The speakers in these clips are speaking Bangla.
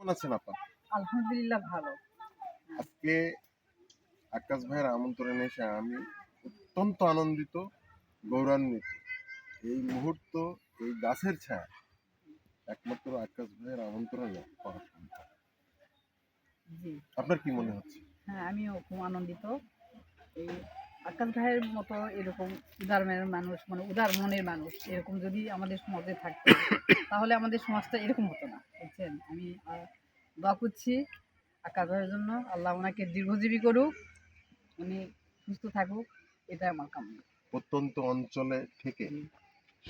কেমন আছেন আপা? আলহামদুলিল্লাহ ভালো। আজকে আকাশ ভাইয়ের আমন্ত্রণে এসে আমি অত্যন্ত আনন্দিত, গৌরবান্বিত। এই মুহূর্ত এই গাছের ছায়া একমাত্র আকাশ ভাইয়ের আমন্ত্রণে পাওয়া সম্ভব। জি, আপনার কি মনে হচ্ছে? হ্যাঁ আমিও খুব আনন্দিত। এই আকাশ ভাইয়ের মতো এরকম উদার মনের মানুষ, মানে উদার মনের মানুষ এরকম যদি আমাদের সমাজে থাকতো তাহলে আমাদের সমাজটা এরকম হতো না, বুঝছেন? আমি দোয়া করছি আকাশ ভাইয়ের জন্য, আল্লাহ ওনাকে দীর্ঘজীবী করুক, উনি সুস্থ থাকুক, এটাই আমার কামনা। প্রত্যন্ত অঞ্চলে থেকে জি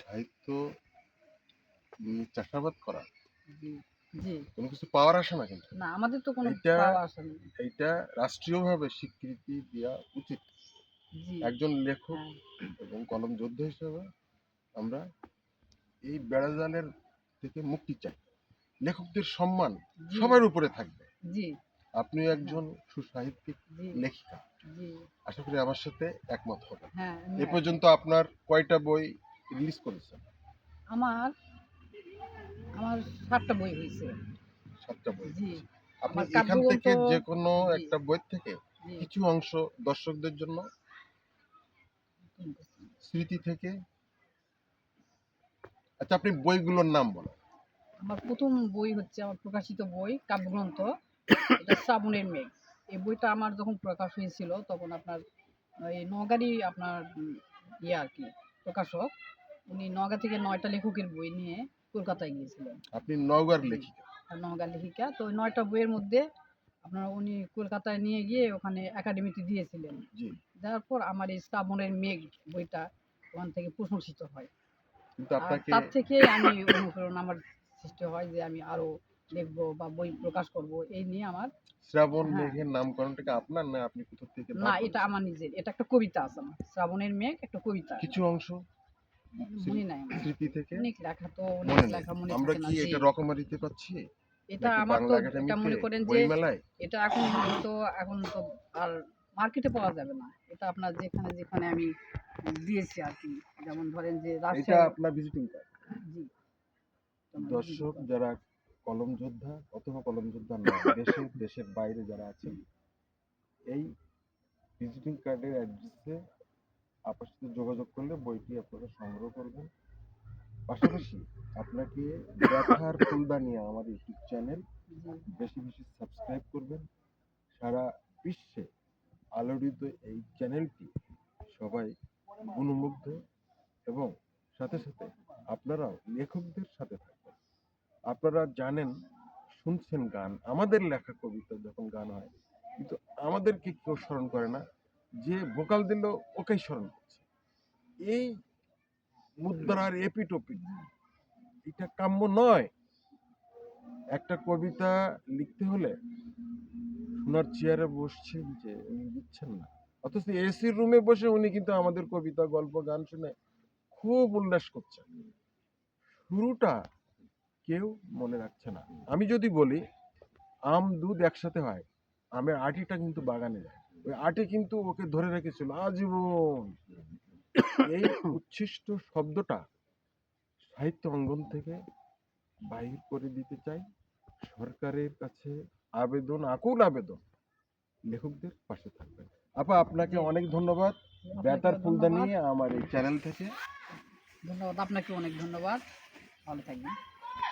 সাহিত্য নিয়ে চাষাবাদ করা জি জি। কোনো কিছু পাওয়ার আশা না, কিন্তু না, আমাদের তো কোনো এইটা পাওয়া আসা নেই। এইটা রাষ্ট্রীয়ভাবে স্বীকৃতি দেওয়া উচিত। জি একজন লেখক হ্যাঁ এবং কলম যোদ্ধা হিসেবে আমরা এই বেড়াজালের থেকে মুক্তি চাই। লেখকদের সম্মান জি সবার উপরে থাকবে। জি আপনি হ্যাঁ একজন সুসাহিত্যিক জি লেখিকা, জি। আশা করি আমার সাথে একমত হবেন। হ্যাঁ এ পর্যন্ত আপনার কয়টা বই রিলিজ করেছেন? আমার আমার ৭টা বই হয়েছে। 7টা বই জি, হয়েছে। আপনি আমার এখান কাব্যগ্রন্থ। থেকে যে কোনো জি একটা বই থেকে জি। কিছু অংশ দর্শকদের জন্য স্মৃতি থেকে, আচ্ছা আপনি বইগুলোর নাম বলেন। আমার প্রথম বই হচ্ছে আমার প্রকাশিত বই কাব্যগ্রন্থ, এটা শ্রাবণের মেঘ। এই বইটা আমার যখন প্রকাশ হয়েছিল তখন আপনার এই নওগাঁরই আপনার ইয়ে আর কি প্রকাশক, উনি নওগাঁ থেকে 9টা লেখকের বই নিয়ে কলকাতায় গিয়েছিলেন। আপনি নওগাঁর জি, লেখিকা। নওগাঁ লেখিকা। তো ওই 9টা বইয়ের মধ্যে আপনার উনি কলকাতায় নিয়ে গিয়ে ওখানে একাডেমিতে দিয়েছিলেন। জি, দেওয়ার পর আমার এই শ্রাবণের মেঘ বইটা ওখান থেকে প্রশংসিত হয়। কিন্তু আর আপনাকে তার থেকে আমি অনুপ্রেরণা আমার সৃষ্টি হয় যে আমি আরো লিখবো বা বই প্রকাশ করব, এই নিয়ে আমার। শ্রাবণ হ্যাঁ, মেঘের নামকরণটাকে আপনার, না আপনি কোথা থেকে না বার এটা করেছেন? আমার নিজের, এটা একটা কবিতা আছে আমার, শ্রাবণের মেঘ একটা কবিতা। কিছু অংশ মনে নাই আমার, স্মৃতি থেকে অনেক লেখা তো অনেক মনে নেই। লেখা মনে আমরা থাকে না। কি জি, এটা রকমারিতে পাচ্ছি এটা নাকি আমার তো, বাংলা এটা একাডেমিতে মনে করেন যে বইমেলায়? এটা এখন তো আর মার্কেটে পাওয়া যাবে না। এটা আপনার যেখানে যেখানে আমি দিয়েছি আর কি, যেমন ধরেন যে এটা রাজশাহী। আপনার ভিজিটিং কার্ড। জি, তোমার দর্শক যারা কলম যোদ্ধা অথবা কলম যোদ্ধা নয়, দেশের বাইরে যারা আছেন, এই ভিজিটিং কার্ডের অ্যাড্রেসে আপনার সাথে যোগাযোগ করলে বইটি আপনারা সংগ্রহ করবেন। পাশাপাশি আপনাকে ব্যথার ফুলদানি আমার ইউটিউব চ্যানেল জি বেশি বেশি সাবস্ক্রাইব করবেন। সারা বিশ্বে আলোড়িত এই চ্যানেলটি সবাই অনুমুগ্ধ, এবং সাথে সাথে আপনারাও লেখকদের সাথে থাকবেন। আপনারা জানেন, শুনছেন গান, আমাদের লেখা কবিতা যখন গান হয়, কিন্তু আমাদেরকে কেউ স্মরণ করে না। যে ভোকাল দিল ওকেই স্মরণ করছে। এই মুদ্রার এপিটোপিট, এটা কাম্য নয়। একটা কবিতা লিখতে হলে সোনার চেয়ারে বসছেন যে উনি লিখছেন না, অথচ এসির রুমে বসে উনি কিন্তু আমাদের কবিতা গল্প গান শুনে খুব উল্লাস করছেন। শুরুটা কেউ মনে রাখছে না। আমি যদি বলি আম দুধ একসাথে হয়, আমের আটিটা কিন্তু বাগানে যায়, ওই আটি কিন্তু ওকে ধরে রেখেছিল আজীবন। এই উচ্ছিষ্ট শব্দটা সাহিত্য অঙ্গন থেকে বাহির করে দিতে চাই। সরকারের কাছে আবেদন, আকুল আবেদন, লেখকদের পাশে থাকবেন। আপা আপনাকে জি। অনেক ধন্যবাদ। বেতার আপনাকেও ফুলদানি ধন্যবাদ। আমার এই চ্যানেল থেকে। ধন্যবাদ, আপনাকেও অনেক ধন্যবাদ। ভালো থাকবেন।